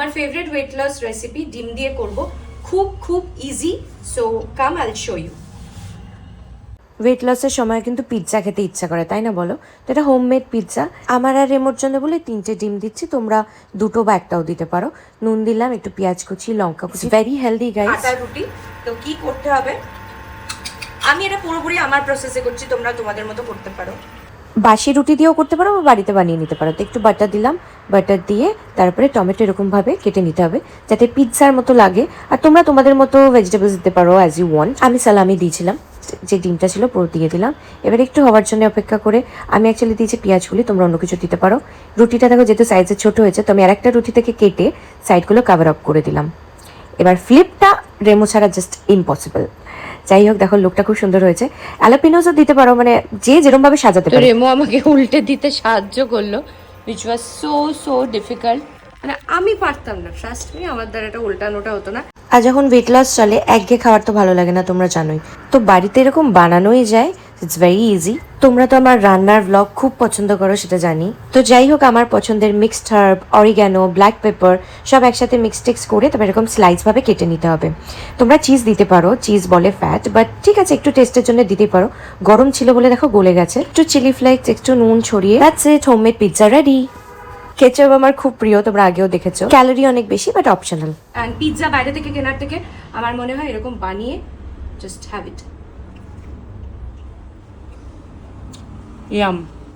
আমার favourite weight loss recipe ডিম দিয়ে করব, খুব খুব easy. So come I will show you. Weight লসের সময় কিন্তু পিৎজা খেতে ইচ্ছা করে, তাই না বলো? তো এটা হোমমেড পিৎজা। আমার আর রেমোর জন্য বলে 3টে ডিম দিচ্ছি, তোমরা 2টো বা 1টাও দিতে পারো। নুন দিলাম, একটু পেঁয়াজ কুচি, লঙ্কা কুচি। Very healthy guys. আটা রুটি। তো কি করতে হবে, আমি এটা পুরোপুরি আমার প্রসেসে করছি, তোমরা তোমাদের মতো করতে পারো। বাসি রুটি দিয়েও করতে পারো বা বাড়িতে বানিয়ে নিতে পারো। তো একটু বাটার দিলাম, বাটার দিয়ে তারপরে টমেটো এরকমভাবে কেটে নিতে হবে যাতে পিৎজার মতো লাগে। আর তোমরা তোমাদের মতো ভেজিটেবলস দিতে পারো অ্যাজ ইউ ওয়ান্ট। আমি সালামি দিয়েছিলাম, যে ডিমটা ছিল পুরো দিয়ে দিলাম। এবার একটু হওয়ার জন্য অপেক্ষা করে আমি অ্যাকচুয়ালি দিয়েছি পেঁয়াজগুলি, তোমরা অন্য কিছু দিতে পারো। রুটিটা দেখো যেহেতু সাইজে ছোট হয়েছে, তো আমি আরেকটা রুটি থেকে কেটে সাইডগুলো কাভার আপ করে দিলাম। এবার ফ্লিপটা রেমো ছাড়া জাস্ট ইম্পসিবল। যাই হোক, দেখো লুকটা খুব সুন্দর হয়েছে। অ্যালাপিনোসও দিতে পারো, মানে যে যেরকম ভাবে সাজাতে তো পারে। রেমো আমাকে উল্টে দিতে সাহায্য করলো, উইচ ওয়াজ সো ডিফিকাল্ট। মানে আমি পারতাম না, ট্রাস্ট মি, আমার দ্বারা এটা উল্টানোটা হতো না। আর যখন ওয়েট লস চলে, একঘেয়ে খাবার তো ভালো লাগে না, তোমরা জানোই। তো বাড়িতে এরকম বানানোই যায়, ইটস ভেরি ইজি। তোমরা তো আমার রান্নার ব্লগ খুব পছন্দ করো, সেটা জানি। তো যাই হোক, আমার পছন্দের mixed herb, oregano, black pepper সব একসাথে মিক্সটেক্স করে তারপর এরকম স্লাইসভাবে কেটে নিতে হবে। তোমরা চিজ দিতে পারো, চিজ বলে ফ্যাট, বাট ঠিক আছে, একটু টেস্টের জন্য দিতে পারো। গরম ছিল বলে দেখো গলে গেছে। একটু চিলি ফ্লেক্স, একটু নুন ছড়িয়ে, that's it, homemade pizza ready. Ketchup আমার খুব প্রিয়, তোমরা আগেও দেখেছো। ক্যালোরি অনেক বেশি বাট অপশনাল। অ্যান্ড পিৎজা বাইরে থেকে কেনার থেকে আমার মনে হয় এরকম বানিয়ে জাস্ট হ্যাভ ইট। ইয়াম।